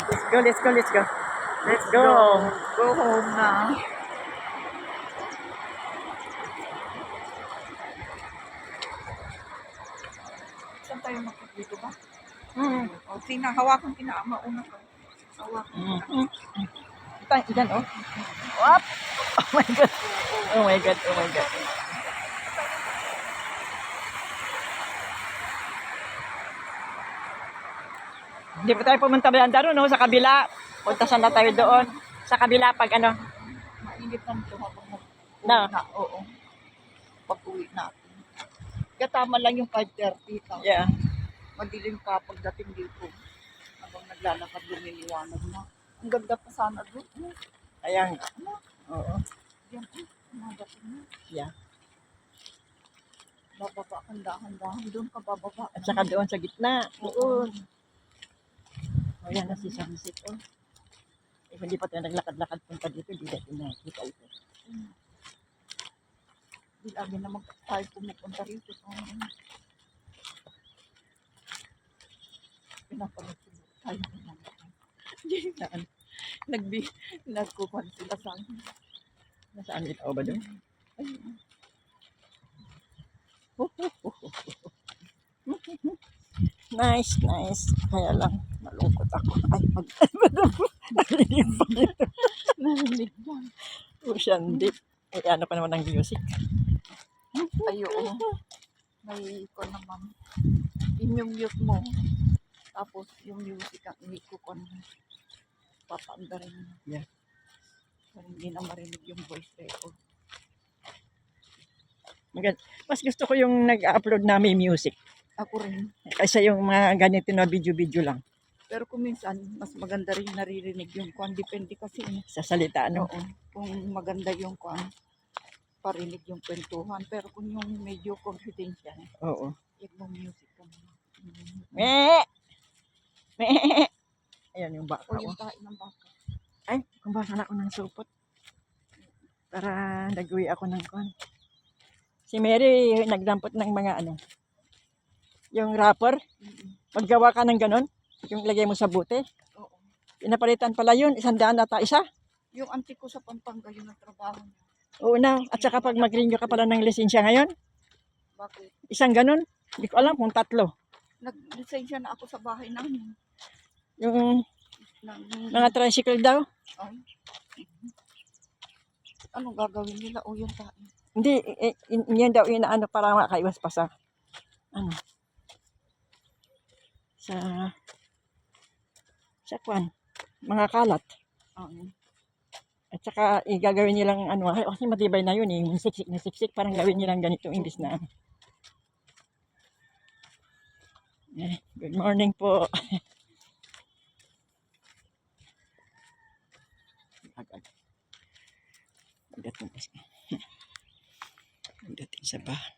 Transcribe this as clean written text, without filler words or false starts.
Let's go, let's go, let's go. Let's go. Go home na. Saan tayo makikita ba? O, tina, hawakan kita. Mauna ka. Hawakan. Ilan, oh. Wap! Oh my God. Oh my God, oh my God. Hindi pa tayo pumunta ba yan no? Sa kabila. Punta sana tayo doon. Sa kabila pag ano. Mainit lang ito habang No. na. Oo. Pag-uwi natin. Kaya tama lang yung 5:30. Yeah. Madilim pa pagdating dito. Habang naglalakad, lumiliwanag na. Ang ganda pa sana doon. Ayan. Oo. Yan, nadating na. Yeah. Bababa, handa-handahan. Doon ka bababa. At saka doon sa gitna. Doon. Ayan na si sunset. Oh. Eh, hindi pa tayo naglakad-lakad punta dito. Hindi natin nakita ito. Di lagi naman tayo pumupunta rito. Pinapanood tayo naman. Saan? Nagkukuhan sila sa akin. Nasaan ito ba doon? Nice, nice. Kaya lang, malungkot ako. Ay, narinig pa dito. Narinig lang. Ocean deep. Eh, ano pa naman ang music? Ay, oo. May ko naman. Inyong-mute mo. Tapos yung music ang ikukon. Papaanda rin. Yeah. So, hindi na marinig yung voice record. Mas gusto ko yung nag-upload na may music. Ako rin. Kaysa yung mga ganito na video-video lang. Pero kung minsan, mas maganda rin naririnig yung kwan. Depende kasi. Sa salita, ano? Oo. Kung maganda yung kwan, parinig yung kwentuhan. Pero kung yung medyo confidential, Oo. yung music ka na. Meh! Meh! Ayan yung baka. O yung kain ng baka. Ay, kumbahan ako ng supot. Para nag-uwi ako ng kwan. Si Mary, nagdampot ng mga ano. Yung wrapper. Maggawa ka ng ganon. Yung ilagay mo sa bote. Oo. Pinapalitan pala yun. 100 ata isa. Yung auntie ko sa Pampanga, yun ang trabaho niya. Oo na. At saka pag mag-renew ka pala ng lisensya ngayon. Bakit? Isang ganon. Hindi ko alam kung 3. Nag-lisensya na ako sa bahay namin. Yung Ng, mga tricycle daw. ay. Anong gagawin nila? O yung kain. Hindi, yan daw inaano para makaiwas pa sa ano. Sa kwan. Mga kalat. At saka igagawin nilang ano, kasi matibay na yun eh. Yung siksik na siksik, parang gawin nilang ganito imbis na. Good morning po. Pagdating sa bahay.